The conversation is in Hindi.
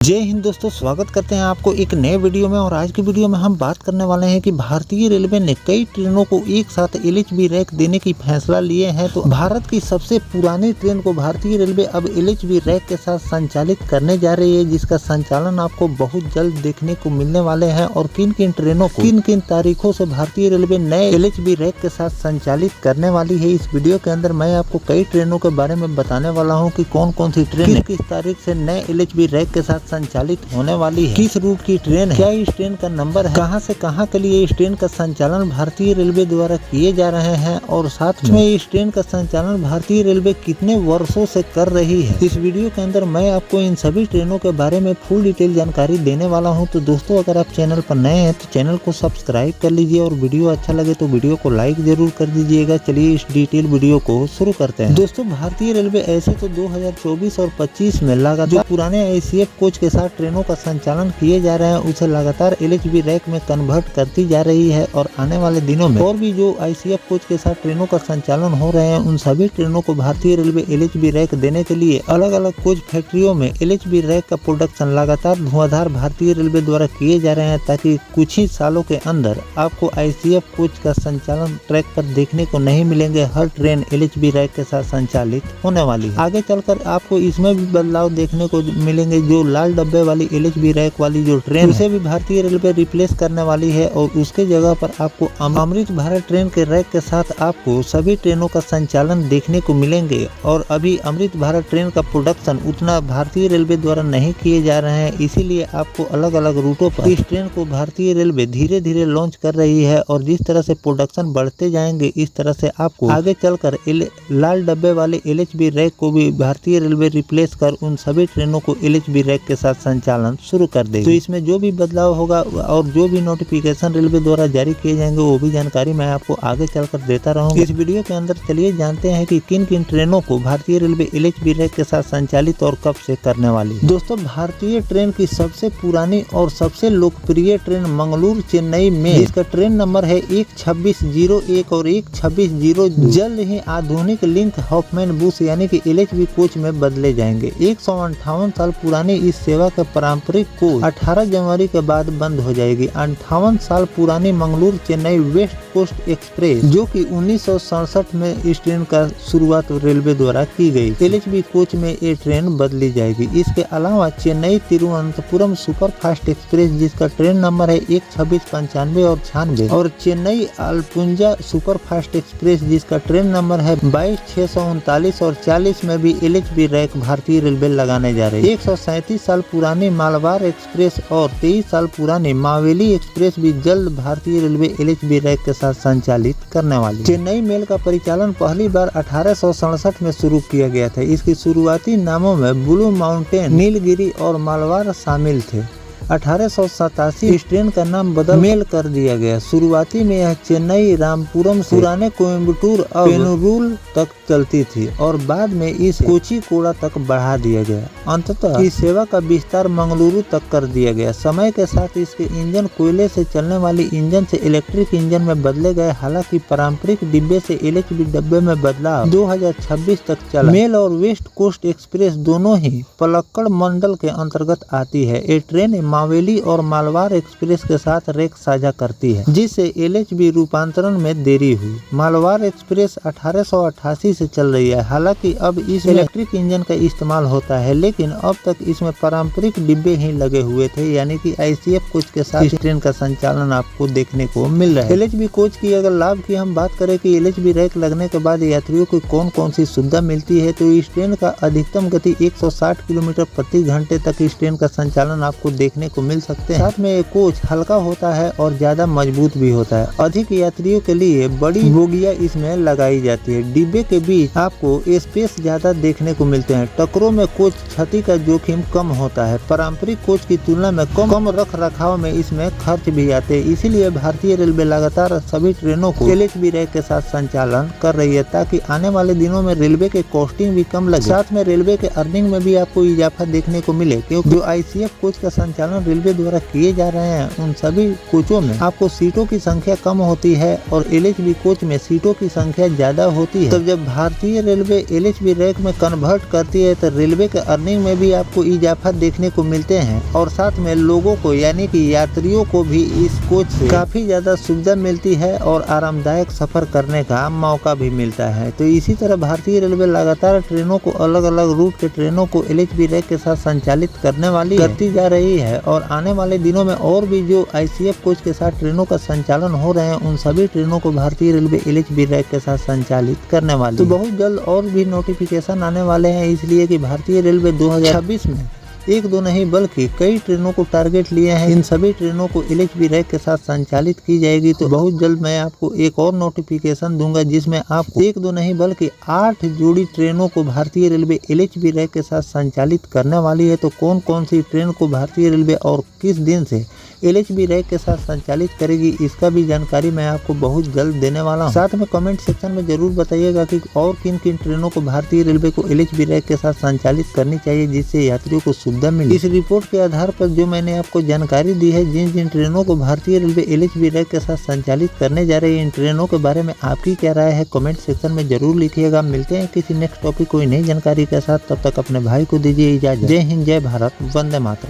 जय हिंद दोस्तों, स्वागत करते हैं आपको एक नए वीडियो में। और आज की वीडियो में हम बात करने वाले हैं कि भारतीय रेलवे ने कई ट्रेनों को एक साथ एलएचबी रैक देने की फैसला लिए हैं। तो भारत की सबसे पुरानी ट्रेन को भारतीय रेलवे अब एलएचबी रैक के साथ संचालित करने जा रही है, जिसका संचालन आपको बहुत जल्द देखने को मिलने वाले हैं। और किन किन ट्रेनों को किन किन तारीखों से भारतीय रेलवे नए एलएचबी रैक के साथ संचालित करने वाली है, इस वीडियो के अंदर मैं आपको कई ट्रेनों के बारे में बताने वाला हूँ कि कौन कौन सी ट्रेन किस तारीख से नए एलएचबी रैक के साथ संचालित होने वाली है, किस रूट की ट्रेन है, क्या इस ट्रेन का नंबर है, कहां से कहां के लिए इस ट्रेन का संचालन भारतीय रेलवे द्वारा किए जा रहे हैं, और साथ में इस ट्रेन का संचालन भारतीय रेलवे कितने वर्षों से कर रही है। इस वीडियो के अंदर मैं आपको इन सभी ट्रेनों के बारे में फुल डिटेल जानकारी देने वाला हूं। तो दोस्तों, अगर आप चैनल पर नए हैं तो चैनल को सब्सक्राइब कर लीजिए, और वीडियो अच्छा लगे तो वीडियो को लाइक जरूर कर दीजिएगा। चलिए इस डिटेल वीडियो को शुरू करते हैं। दोस्तों, भारतीय रेलवे ऐसे तो 2024 और 25 में लगातार पुराने आईसीएफ कोच के साथ ट्रेनों का संचालन किए जा रहे हैं, उसे लगातार एलएचबी रैक में कन्वर्ट करती जा रही है। और आने वाले दिनों में और भी जो आईसीएफ कोच के साथ ट्रेनों का संचालन हो रहे हैं, उन सभी ट्रेनों को भारतीय रेलवे एलएचबी रैक देने के लिए अलग अलग कोच फैक्ट्रियों में एलएचबी रैक का प्रोडक्शन लगातार धुआंधार भारतीय रेलवे द्वारा किए जा रहे हैं, ताकि कुछ ही सालों के अंदर आपको आईसीएफ कोच का संचालन ट्रैक पर देखने को नहीं मिलेंगे। हर ट्रेन एलएचबी रैक के साथ संचालित होने वाली है। आगे चलकर आपको इसमें भी बदलाव देखने को मिलेंगे। जो लाल डब्बे वाली एलएचबी रैक वाली जो ट्रेन, उसे भी भारतीय रेलवे रिप्लेस करने वाली है, और उसके जगह पर आपको अमृत भारत ट्रेन के रैक के साथ आपको सभी ट्रेनों का संचालन देखने को मिलेंगे। और अभी अमृत भारत ट्रेन का प्रोडक्शन उतना भारतीय रेलवे द्वारा नहीं किए जा रहे हैं, इसीलिए आपको अलग अलग रूटों पर इस ट्रेन को भारतीय रेलवे धीरे धीरे लॉन्च कर रही है। और जिस तरह से प्रोडक्शन बढ़ते जाएंगे, इस तरह से आपको आगे चलकर लाल डब्बे वाले एलएचबी रैक को भी भारतीय रेलवे रिप्लेस कर उन सभी ट्रेनों को एलएचबी रैक के साथ संचालन शुरू कर देगी। तो इसमें जो भी बदलाव होगा और जो भी नोटिफिकेशन रेलवे द्वारा जारी किए जाएंगे, वो भी जानकारी मैं आपको आगे चलकर देता रहूंगा। इस वीडियो के अंदर चलिए जानते हैं कि किन किन ट्रेनों को भारतीय रेलवे एलएचबी रैक के साथ संचालित और कब से करने वाली है। दोस्तों, भारतीय ट्रेन की सबसे पुरानी और सबसे लोकप्रिय ट्रेन मंगलुरु चेन्नई में, इसका ट्रेन नंबर है 12601 और 12602, जल्द ही आधुनिक लिंक हॉफमैन बुश यानी कि एलएचबी कोच में बदले जाएंगे। 158 साल पुरानी इस सेवा का पारंपरिक कोच 18 जनवरी के बाद बंद हो जाएगी। 58 साल पुरानी Mangaluru Chennai west coast express, जो कि 1967 में इस ट्रेन का शुरुआत रेलवे द्वारा की गई, एलएचबी कोच में ये ट्रेन बदली जाएगी। इसके अलावा Chennai Thiruvananthapuram super fast express, जिसका ट्रेन नंबर है 12695 और 96, और चेन्नई आलपुंजा सुपर फास्ट एक्सप्रेस, जिसका ट्रेन नंबर है 22639 और 40 में भी एलएचबी रैक भारतीय रेलवे लगाने जा रही है। 137 साल पुरानी मालवार एक्सप्रेस और 23 साल पुरानी मावेली एक्सप्रेस भी जल्द भारतीय रेलवे एलएचबी रैक के साथ संचालित करने वाली। चेन्नई मेल का परिचालन पहली बार 1867 में शुरू किया गया था। इसकी शुरुआती नामों में ब्लू माउंटेन, नीलगिरी और मालवार शामिल थे। 1887 इस ट्रेन का नाम बदल मेल कर दिया गया। शुरुआती में यह चेन्नई रामपुरम से पुराने कोयम्बटूर और पेनुरूल तक चलती थी, और बाद में इस कोचीकोड़ा तक बढ़ा दिया गया। अंततः इस सेवा का विस्तार मंगलुरु तक कर दिया गया। समय के साथ इसके इंजन कोयले से चलने वाली इंजन से इलेक्ट्रिक इंजन में बदले गए। हालांकि पारंपरिक डिब्बे से एलएचबी डब्बे में बदलाव 2026 तक चला। मेल और वेस्ट कोस्ट एक्सप्रेस दोनों ही पलक्कड़ मंडल के अंतर्गत आती है। ये ट्रेन मावेली और मालवार एक्सप्रेस के साथ रैक साझा करती है, जिससे एलएचबी रूपांतरण में देरी हुई। मालवार एक्सप्रेस 1888 से चल रही है। हालांकि अब इस इलेक्ट्रिक इंजन का इस्तेमाल होता है, लेकिन अब तक इसमें पारंपरिक डिब्बे ही लगे हुए थे, यानी कि आईसीएफ कोच के साथ इस ट्रेन का संचालन आपको देखने को मिल रहा है। एलएचबी कोच की अगर लाभ की हम बात करें कि एलएचबी रैक लगने के बाद यात्रियों को कौन कौन सी सुविधा मिलती है, तो इस ट्रेन का अधिकतम गति 160 किलोमीटर प्रति घंटे तक इस ट्रेन का संचालन आपको देखने को मिल सकते हैं। साथ में ये कोच हल्का होता है और ज्यादा मजबूत भी होता है। अधिक यात्रियों के लिए बड़ी बोगियां इसमें लगाई जाती है। डिब्बे के बीच आपको स्पेस ज्यादा देखने को मिलते हैं। टक्करों में कोच क्षति का जोखिम कम होता है। पारंपरिक कोच की तुलना में कम रख रखाव में इसमें खर्च भी आते हैं। इसीलिए भारतीय रेलवे लगातार सभी ट्रेनों को एलएचबी रैक के साथ संचालन कर रही है, ताकि आने वाले दिनों में रेलवे के कॉस्टिंग भी कम लगे। साथ में रेलवे के अर्निंग में भी आपको इजाफा देखने को मिले, क्योंकि जो आईसीएफ कोच का संचालन संचालन रेलवे द्वारा किए जा रहे हैं उन सभी कोचों में आपको सीटों की संख्या कम होती है और LHB कोच में सीटों की संख्या ज्यादा होती है। तब जब भारतीय रेलवे LHB रैक में कन्वर्ट करती है तो रेलवे के अर्निंग में भी आपको इजाफा देखने को मिलते हैं और साथ में लोगों को यानी कि यात्रियों को भी इस कोच से काफी ज्यादा सुविधा मिलती है और आरामदायक सफर करने का मौका भी मिलता है। तो इसी तरह भारतीय रेलवे लगातार ट्रेनों को अलग अलग रूट के ट्रेनों को LHB रैक के साथ संचालित करती जा रही है और आने वाले दिनों में और भी जो ICF कोच के साथ ट्रेनों का संचालन हो रहे हैं उन सभी ट्रेनों को भारतीय रेलवे LHB रैक के साथ संचालित करने वाली। तो बहुत जल्द और भी नोटिफिकेशन आने वाले हैं, इसलिए कि भारतीय रेलवे 2026 में एक दो नहीं बल्कि कई ट्रेनों को टारगेट लिए हैं। इन सभी ट्रेनों को LHB रैक के साथ संचालित की जाएगी। तो बहुत जल्द मैं आपको एक और नोटिफिकेशन दूंगा जिसमें आपको एक दो नहीं बल्कि 8 जोड़ी ट्रेनों को भारतीय रेलवे LHB रैक के साथ संचालित करने वाली है। तो कौन कौन सी ट्रेन को भारतीय रेलवे और किस दिन से LHB रैक के साथ संचालित करेगी इसका भी जानकारी मैं आपको बहुत जल्द देने वाला हूँ। साथ में कमेंट सेक्शन में जरूर बताइएगा कि और किन किन ट्रेनों को भारतीय रेलवे को LHB रैक के साथ संचालित करनी चाहिए जिससे यात्रियों को सुविधा मिले। इस रिपोर्ट के आधार पर जो मैंने आपको जानकारी दी है, जिन जिन ट्रेनों को भारतीय रेलवे LHB रैक के साथ संचालित करने जा रही है, इन ट्रेनों के बारे में आपकी क्या राय है कमेंट सेक्शन में जरूर लिखिएगा। मिलते हैं किसी नेक्स्ट टॉपिक कोई नई जानकारी के साथ, तब तक अपने भाई को दीजिए इजाजत। जय हिंद, जय भारत, वंदे मातरम।